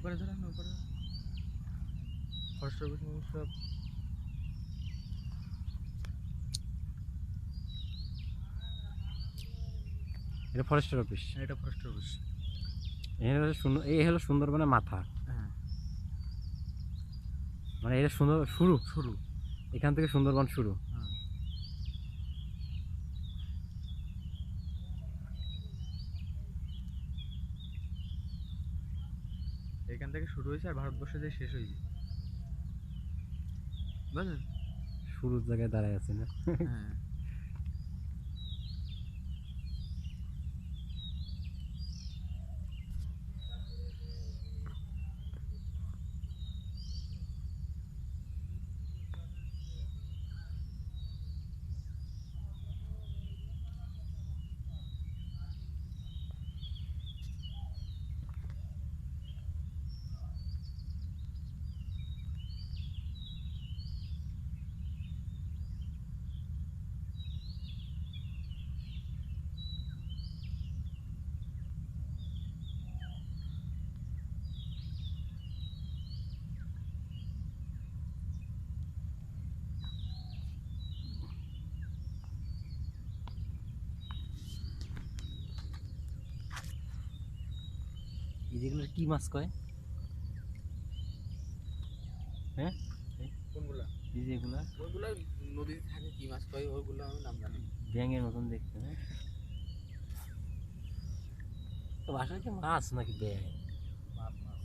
ওইপারে ধরেন ওইপারে forest office সব এটা ফরেস্টের অফিস। এটা ফরেস্ট অফিস। এই হলো সুন্দরবনের মাথা। হ্যাঁ মানে এটা সুন্দর শুরু শুরু এখান থেকে সুন্দরবন শুরু। হ্যাঁ এখান থেকে শুরু হয়েছে আর ভারতবর্ষে যে শেষ হয়েছে বুঝলেন। শুরুর জায়গায় দাঁড়ায় আছে না? হ্যাঁ এই যেগুলো কি মাছ কয়? হ্যাঁ কোনগুলা? এই যে এগুলা ওইগুলা নদীতে থাকে কি মাছ কয় ওইগুলো আমি নাম জানি। ব্যাঙের মতন দেখতে না? তো বাসায় কি মাছ নাকি ব্যাঙ? মাছ মাছ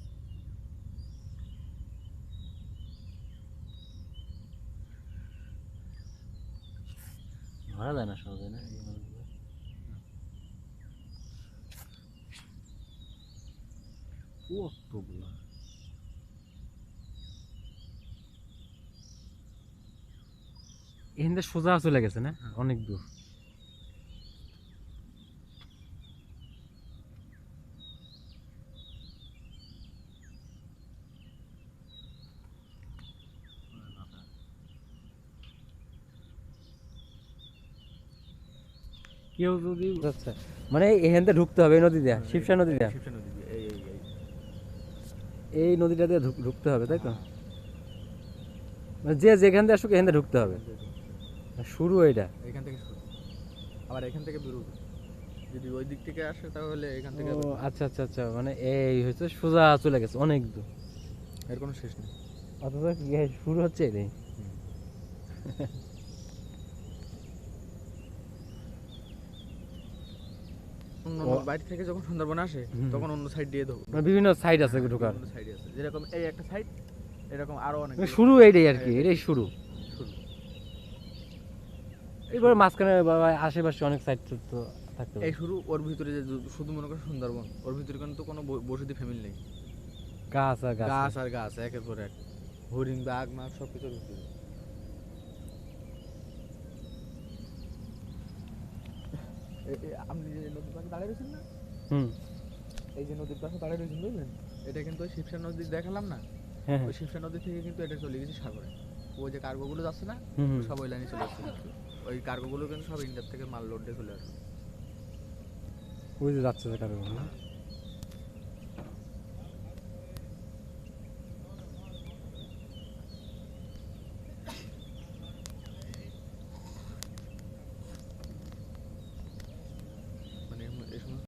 ধরা যায় না সহজে না এই মাছগুলো। কতগুলো এখান থেকে সোজা চলে গেছে না অনেক দূর। কেউ যদি আচ্ছা মানে এখান থেকে ঢুকতে হবে এই নদী দিয়া, শিবসা নদী দিয়া, শিবসা নদী দিয়ে এই নদীটা দিয়ে ঢুকতে হবে তাই তো? মানে যে যেখান দিয়ে আসুক এখান থেকে ঢুকতে হবে, শুরু এইটা। এখান থেকে শুরু আবার এখান থেকে বেরোবে যদি ওই দিক থেকে আসে তাহলে এখান থেকে ও আচ্ছা আচ্ছা আচ্ছা, মানে এই হচ্ছে সোজা চলে গেছে অনেক দূর, এর কোনো শেষ নেই। অথচ শুরু হচ্ছে এটাই। অন্য বাইরে থেকে যখন সুন্দরবন আসে তখন অন্য সাইড দিয়ে ঢোকে, মানে বিভিন্ন সাইড আছে ঢোকার, অন্য সাইড আছে যেরকম এই একটা সাইড এরকম আরো অনেক শুরু এইটাই আর কি, এটাই শুরু। শুরু এরপরে মাঝখানে আশেপাশে অনেক সাইড তো থাকতে এই পারে। শুরু ওর ভিতরে যে শুধু মনে করো সুন্দরবন, ওর ভিতরে কিন্তু কোনো বসতি ফ্যামিলি নেই, গাছ আর গাছ গাছ আর গাছ একের পর এক, হরিণ বাঘ মাছ সব কিছুর ভিতরে। আপনি যে নদীর পাশে দাঁড়িয়ে রয়েছেন না, এই যে নদীর পাশে দাঁড়িয়ে রয়েছেন বুঝলেন, এটা কিন্তু ওই শিবসা নদী দেখালাম না, হ্যাঁ ওই শিবসা নদী থেকে কিন্তু এটা চলে গেছে সাগরে। ওই যে কার্গোগুলো যাচ্ছে না সব ওই লাইনে চলে আসছে, ওই কার্গোগুলো কিন্তু সব ইন্ডিয়ার থেকে মাল লোড দিয়ে চলে আসবে। ওই যে যাচ্ছে যে কারণ